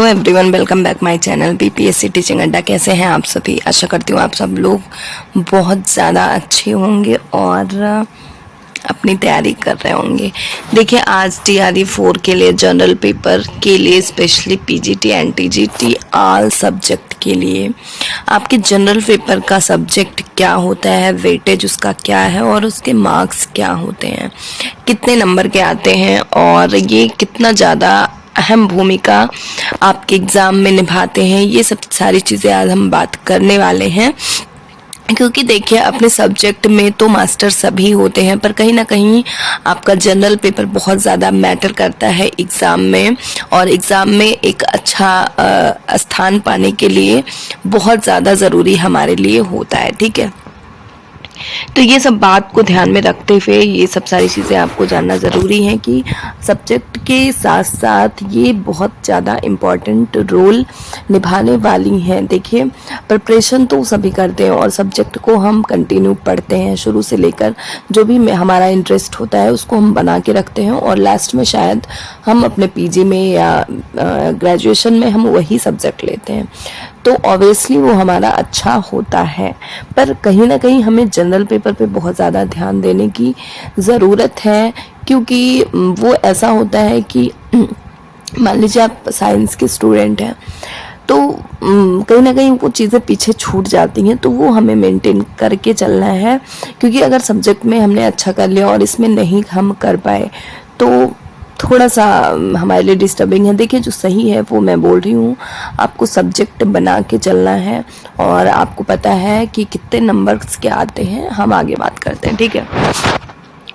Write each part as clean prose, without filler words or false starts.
Everyone, welcome back my channel BPSC teaching अड्डा। कैसे हैं आप सभी? आशा करती हूँ आप सब लोग बहुत ज़्यादा अच्छे होंगे और अपनी तैयारी कर रहे होंगे। देखिए, आज टीआरई 4 के लिए जनरल पेपर के लिए स्पेशली पीजीटी एनटीजीटी ऑल सब्जेक्ट के लिए आपके जनरल पेपर का सब्जेक्ट क्या होता है, वेटेज उसका क्या है और उसके मार्क्स क्या होते हैं, कितने नंबर के आते हैं और ये कितना ज़्यादा अहम भूमिका आपके एग्ज़ाम में निभाते हैं, ये सब सारी चीज़ें आज हम बात करने वाले हैं। क्योंकि देखिए, अपने सब्जेक्ट में तो मास्टर सभी होते हैं, पर कहीं ना कहीं आपका जनरल पेपर बहुत ज़्यादा मैटर करता है एग्ज़ाम में, और एग्ज़ाम में एक अच्छा स्थान पाने के लिए बहुत ज़्यादा ज़रूरी हमारे लिए होता है। ठीक है, तो ये सब बात को ध्यान में रखते हुए ये सब सारी चीज़ें आपको जानना ज़रूरी है कि सब्जेक्ट के साथ साथ ये बहुत ज़्यादा इम्पॉर्टेंट रोल निभाने वाली हैं। देखिए, प्रिपरेशन तो सभी करते हैं और सब्जेक्ट को हम कंटिन्यू पढ़ते हैं शुरू से लेकर, जो भी हमारा इंटरेस्ट होता है उसको हम बना के रखते हैं और लास्ट में शायद हम अपने पीजी में या ग्रेजुएशन में हम वही सब्जेक्ट लेते हैं, तो ऑब्वियसली वो हमारा अच्छा होता है। पर कहीं ना कहीं हमें जनरल पेपर पे बहुत ज़्यादा ध्यान देने की ज़रूरत है, क्योंकि वो ऐसा होता है कि मान लीजिए आप साइंस के स्टूडेंट हैं, तो कहीं ना कहीं वो चीज़ें पीछे छूट जाती हैं, तो वो हमें मेंटेन करके चलना है। क्योंकि अगर सब्जेक्ट में हमने अच्छा कर लिया और इसमें नहीं हम कर पाए तो थोड़ा सा हमारे लिए डिस्टर्बिंग है। देखिए, जो सही है वो मैं बोल रही हूँ, आपको सब्जेक्ट बना के चलना है और आपको पता है कि कितने नंबर्स के आते हैं, हम आगे बात करते हैं। ठीक है,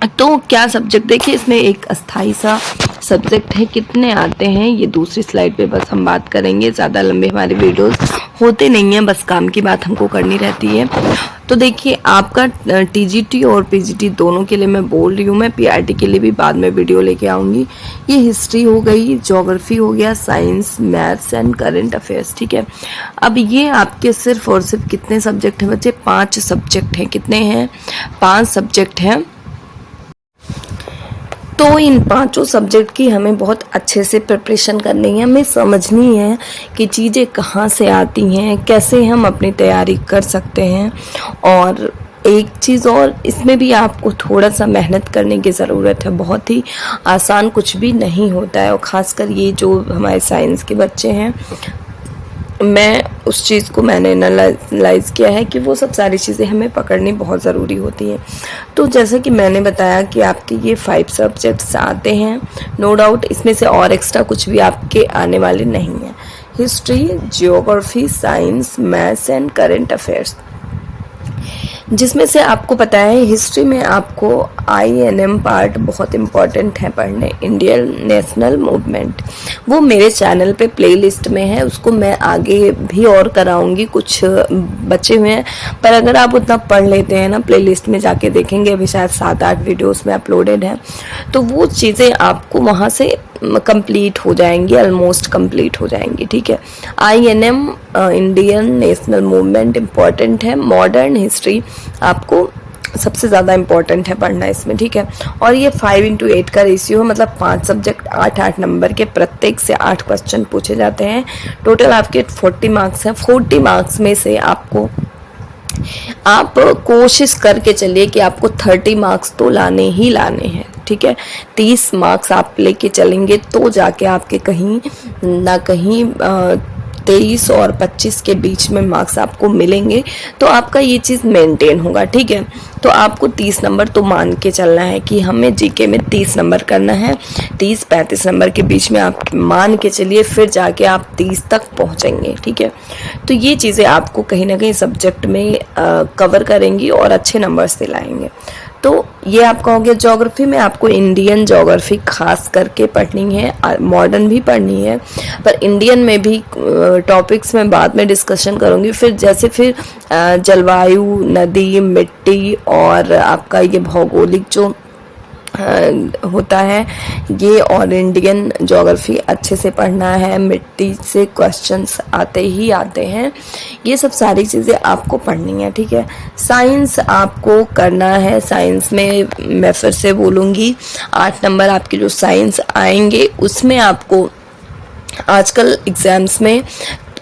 तो क्या सब्जेक्ट, देखिए इसमें एक अस्थाई सा सब्जेक्ट है, कितने आते हैं ये दूसरी स्लाइड पे बस हम बात करेंगे। ज़्यादा लंबे हमारे वीडियोस होते नहीं हैं, बस काम की बात हमको करनी रहती है। तो देखिए, आपका टीजीटी और पीजीटी दोनों के लिए मैं बोल रही हूँ, मैं पीआरटी के लिए भी बाद में वीडियो लेके आऊँगी। ये हिस्ट्री हो गई, ज्योग्राफी हो गया, science, maths and current affairs. ठीक है, अब ये आपके सिर्फ और सिर्फ कितने सब्जेक्ट हैं बच्चे? 5 सब्जेक्ट हैं। कितने हैं? 5 सब्जेक्ट हैं। तो इन 5 सब्जेक्ट की हमें बहुत अच्छे से प्रिपरेशन करनी है, हमें समझनी है कि चीज़ें कहाँ से आती हैं, कैसे हम अपनी तैयारी कर सकते हैं। और एक चीज़ और, इसमें भी आपको थोड़ा सा मेहनत करने की ज़रूरत है, बहुत ही आसान कुछ भी नहीं होता है। और ख़ासकर ये जो हमारे साइंस के बच्चे हैं, मैं उस चीज़ को मैंने एनालाइज किया है कि वो सब सारी चीज़ें हमें पकड़नी बहुत ज़रूरी होती हैं। तो जैसा कि मैंने बताया कि आपके ये 5 सब्जेक्ट्स आते हैं, नो डाउट इसमें से और एक्स्ट्रा कुछ भी आपके आने वाले नहीं हैं। History, geography, science, maths and current affairs, जिसमें से आपको पता है हिस्ट्री में आपको INM पार्ट बहुत इम्पॉर्टेंट है पढ़ने, इंडियन नेशनल मूवमेंट। वो मेरे चैनल पे प्लेलिस्ट में है, उसको मैं आगे भी और कराऊंगी, कुछ बचे हुए हैं। पर अगर आप उतना पढ़ लेते हैं ना, प्लेलिस्ट में जाके देखेंगे, अभी शायद 7-8 वीडियोस में अपलोडेड है, तो वो चीज़ें आपको वहाँ से कंप्लीट हो जाएंगी, ऑलमोस्ट कंप्लीट हो जाएंगी। ठीक है, INM Indian national movement important है। मॉडर्न हिस्ट्री आपको सबसे ज़्यादा इम्पॉर्टेंट है पढ़ना इसमें। ठीक है, और ये 5:8 का रेशियो है, मतलब 5 सब्जेक्ट 8-8 नंबर के, प्रत्येक से 8 क्वेश्चन पूछे जाते हैं। टोटल आपके 40 मार्क्स हैं। 40 मार्क्स में से आपको, आप कोशिश करके चलिए कि आपको 30 मार्क्स तो लाने ही लाने हैं। ठीक है, 30 मार्क्स आप लेके चलेंगे तो जाके आपके कहीं ना कहीं 23 और 25 के बीच में मार्क्स आपको मिलेंगे, तो आपका ये चीज़ मेंटेन होगा। ठीक है, तो आपको 30 नंबर तो मान के चलना है कि हमें जीके में 30 नंबर करना है। 30-35 नंबर के बीच में आप मान के चलिए, फिर जाके आप 30 तक पहुंचेंगे। ठीक है, तो ये चीज़ें आपको कहीं ना कहीं सब्जेक्ट में कवर करेंगी और अच्छे नंबर से लाएंगे। तो ये आपका हो गया। ज्योग्राफी में आपको इंडियन ज्योग्राफी खास करके पढ़नी है, मॉडर्न भी पढ़नी है, पर इंडियन में भी टॉपिक्स में बाद में डिस्कशन करूँगी। फिर जैसे फिर जलवायु, नदी, मिट्टी और आपका ये भौगोलिक जो होता है ये, और इंडियन ज्योग्राफी अच्छे से पढ़ना है। मिट्टी से क्वेश्चंस आते ही आते हैं, ये सब सारी चीज़ें आपको पढ़नी है। ठीक है, साइंस आपको करना है। साइंस में मैं फिर से बोलूँगी, 8 नंबर आपके जो साइंस आएंगे उसमें आपको आजकल एग्ज़ाम्स में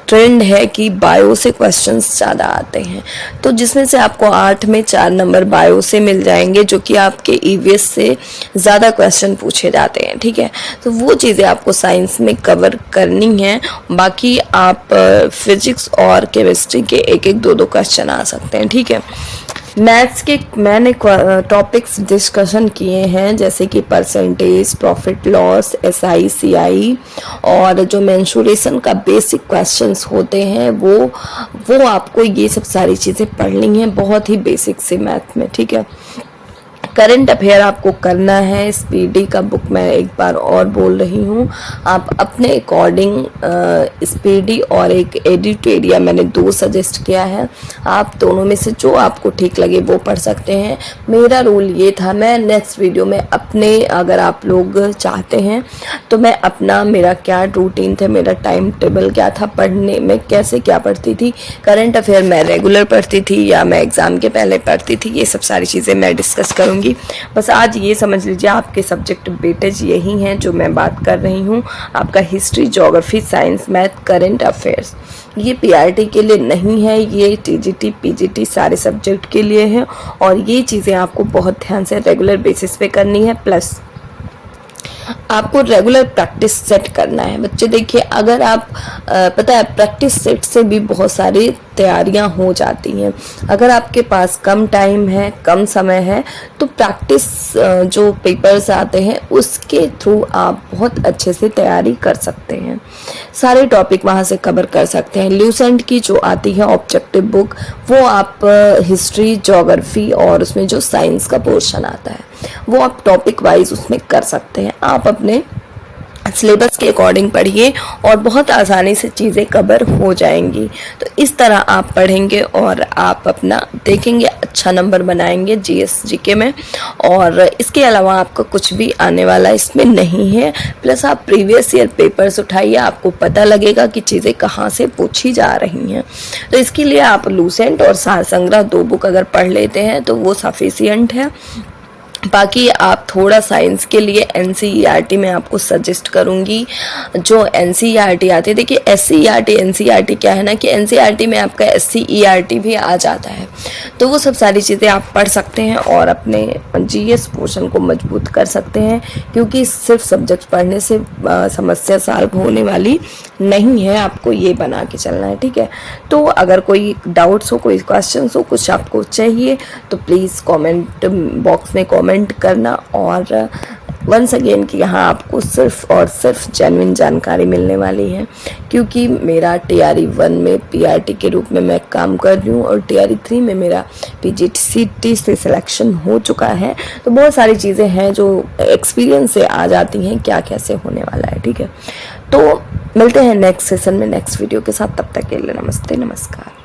ट्रेंड है कि बायो से क्वेश्चंस ज़्यादा आते हैं, तो जिसमें से आपको 8 में 4 नंबर बायो से मिल जाएंगे, जो कि आपके ईवीएस से ज़्यादा क्वेश्चन पूछे जाते हैं। ठीक है, तो वो चीज़ें आपको साइंस में कवर करनी है। बाकी आप फिजिक्स और केमिस्ट्री के एक एक दो क्वेश्चन आ सकते हैं। ठीक है, मैथ्स के मैंने टॉपिक्स डिस्कशन किए हैं, जैसे कि percentage, profit loss, SI, CI, और जो मेंशुरेशन का बेसिक क्वेश्चंस होते हैं वो आपको ये सब सारी चीज़ें पढ़नी है, बहुत ही बेसिक से मैथ में। ठीक है, करंट अफेयर आपको करना है। स्पीडी का बुक मैं एक बार और बोल रही हूँ, आप अपने अकॉर्डिंग स्पीडी और एक एडिटोरिया मैंने 2 सजेस्ट किया है, आप दोनों में से जो आपको ठीक लगे वो पढ़ सकते हैं। मेरा रूल ये था, मैं नेक्स्ट वीडियो में अपने, अगर आप लोग चाहते हैं तो मैं अपना, मेरा क्या रूटीन था, मेरा टाइम टेबल क्या था, पढ़ने में कैसे क्या पढ़ती थी, करंट अफेयर मैं रेगुलर पढ़ती थी या मैं एग्ज़ाम के पहले पढ़ती थी, ये सब सारी चीज़ें मैं डिस्कस करूँगी। बस आज ये समझ लीजिए आपके सब्जेक्ट वेटेज यही हैं जो मैं बात कर रही हूँ। आपका history, geography, science, math, current affairs, ये पीआरटी के लिए नहीं है, ये टीजीटी, पीजीटी सारे सब्जेक्ट के लिए है, और ये चीज़ें आपको बहुत ध्यान से रेगुलर बेसिस पे करनी है। प्लस आपको रेगुलर प्रैक्टिस सेट करना है। बच्चे देखिए, अगर आप पता है प्रैक्टिस सेट से भी बहुत सारी तैयारियां हो जाती हैं। अगर आपके पास कम टाइम है, कम समय है, तो प्रैक्टिस जो पेपर्स आते हैं उसके थ्रू आप बहुत अच्छे से तैयारी कर सकते हैं, सारे टॉपिक वहाँ से कवर कर सकते हैं। ल्यूसेंट की जो आती है ऑब्जेक्टिव बुक, वो आप हिस्ट्री, ज्योग्राफी और उसमें जो साइंस का पोर्शन आता है वो आप टॉपिक वाइज उसमें कर सकते हैं। आप अपने सिलेबस के अकॉर्डिंग पढ़िए और बहुत आसानी से चीज़ें कवर हो जाएंगी। तो इस तरह आप पढ़ेंगे और आप अपना देखेंगे अच्छा नंबर बनाएंगे जीएस जीके में, और इसके अलावा आपका कुछ भी आने वाला इसमें नहीं है। प्लस आप प्रीवियस ईयर पेपर्स उठाइए, आपको पता लगेगा कि चीज़ें कहाँ से पूछी जा रही हैं। तो इसके लिए आप लूसेंट और सार संग्रह 2 बुक अगर पढ़ लेते हैं तो वो सफिशियंट है। बाकी आप थोड़ा साइंस के लिए एनसीईआरटी में आपको सजेस्ट करूँगी, जो एनसीईआरटी आती है। देखिए एससीईआरटी, एनसीईआरटी क्या है ना कि एनसीईआरटी में आपका एससीईआरटी भी आ जाता है, तो वो सब सारी चीज़ें आप पढ़ सकते हैं और अपने जीएस पोर्शन को मजबूत कर सकते हैं, क्योंकि सिर्फ सब्जेक्ट पढ़ने से समस्या सॉल्व होने वाली नहीं है, आपको ये बना के चलना है। ठीक है, तो अगर कोई डाउट्स हो, कोई क्वेश्चन हो, कुछ आपको चाहिए तो प्लीज़ कमेंट बॉक्स में कमेंट करना। और वंस अगेन कि यहाँ आपको सिर्फ और सिर्फ जेन्युइन जानकारी मिलने वाली है, क्योंकि मेरा टीआरई 1 में पीआरटी के रूप में मैं काम कर रही हूँ और टीआरई 3 में मेरा पीजीटी से सिलेक्शन हो चुका है। तो बहुत सारी चीज़ें हैं जो एक्सपीरियंस से आ जाती हैं, क्या कैसे होने वाला है। ठीक है, तो मिलते हैं नेक्स्ट सेशन में नेक्स्ट वीडियो के साथ, तब तक के लिए नमस्ते, नमस्कार।